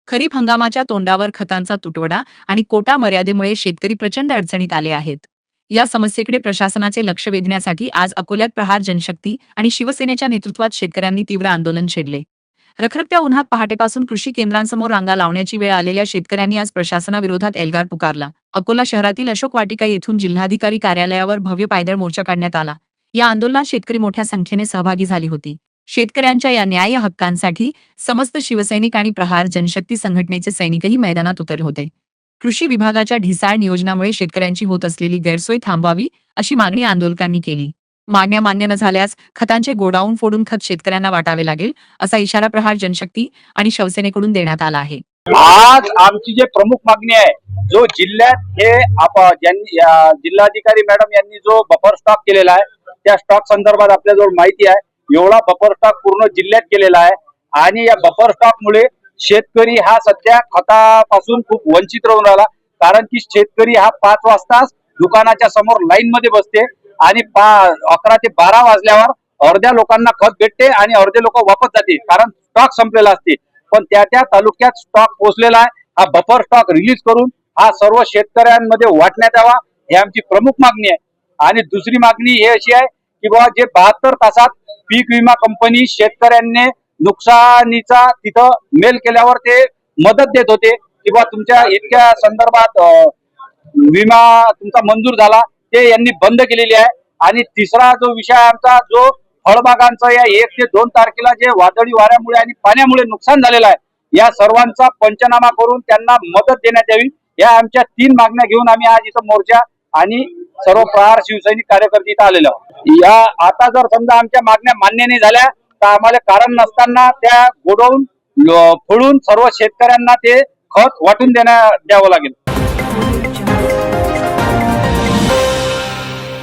खरीप हंगामाच्या तोंडावर खतांचा तुटवडा आणि कोटा मर्यादेमुळे शेतकरी प्रचंड अडचणीत आले आहेत. या समस्येकडे प्रशासनाचे लक्ष वेधण्यासाठी आज अकोल्यात प्रहार जनशक्ती आणि शिवसेनेच्या नेतृत्वात शेतकऱ्यांनी तीव्र आंदोलन छेडले. रखरखत्या उन्हात पहाटेपासून कृषी केंद्रांसमोर रांगा लावण्याची वेळ आलेल्या शेतकऱ्यांनी आज प्रशासनाविरोधात एल्गार पुकारला. अकोला शहरातील अशोक वाटिका येथून जिल्हाधिकारी कार्यालयावर भव्य पायदळ मोर्चा काढण्यात आला. या आंदोलनात शेतकरी मोठ्या संख्येने सहभागी झाली होती. शेतकऱ्यांच्या या न्याय्य हक्कांसाठी समस्त शिवसैनिक आणि प्रहार जनशक्ती संघटनेचे सैनिकही मैदानात उतरले होते. कृषी विभागाच्या ढिसाळ नियोजनामुळे शेतकऱ्यांची होत असलेली गैरसोय थांबवावी अशी मागणी आंदोलकांनी केली. मागण्या मान्य न झाल्यास खतांचे गोडाऊन फोडून खत शेतकऱ्यांना वाटावे लागेल असा इशारा प्रहार जनशक्ती आणि शिवसेनेकडून देण्यात आला आहे. आज आमची जे प्रमुख मागणी आहे, जो जिल्ह्यात हे जिल्हाधिकारी मॅडम यांनी जो बफर स्टॉक केलेला आहे, त्या स्टॉक संदर्भात आपल्याजवळ माहिती आहे. एवढा बफर स्टॉक पूर्ण जिल्ह्यात केलेला आहे आणि या बफर स्टॉक मुळे शेतकरी हा सध्या खतापासून खूप वंचित राहून राहिला. कारण की शेतकरी हा 5 वाजताच दुकानाच्या समोर लाईन मध्ये बसते आणि 11 ते 12 वाजल्यावर अर्ध्या लोकांना खत भेटते आणि अर्धे लोक वापस जाते, कारण स्टॉक संपलेला असते. पण त्या तालुक्यात स्टॉक पोहोचलेला आहे. हा बफर स्टॉक रिलीज करून हा सर्व शेतकऱ्यांमध्ये वाटण्यात यावा, ही आमची प्रमुख मागणी आहे. आणि दुसरी मागणी ही अशी आहे की बाबा जे 72 तासात पीक विमा कंपनी शेतकऱ्यांनी नुकसानीचा तिथं मेल केल्यावर ते मदत देत होते की बाबा तुमच्या इतक्या संदर्भात विमा तुमचा मंजूर झाला, ते यांनी बंद केलेली आहे. आणि तिसरा जो विषय आमचा, जो फळबागांचा या 1 ते 2 तारखेला जे वादळी वाऱ्यामुळे आणि पाण्यामुळे नुकसान झालेलं आहे, या सर्वांचा पंचनामा करून त्यांना मदत देण्यात यावी. या आमच्या 3 मागण्या घेऊन आम्ही आज इथं मोर्चा आणि सर्व प्रहार शिवसैनिक कार्यकर्ते इथं आलेलो आहोत. या आता जर समजा आमच्या मागण्या मान्य नाही झाल्या तर आम्हाला कारण नसताना त्या गोडाऊन फोडून सर्व शेतकऱ्यांना ते खत वाटून द्यावं लागेल.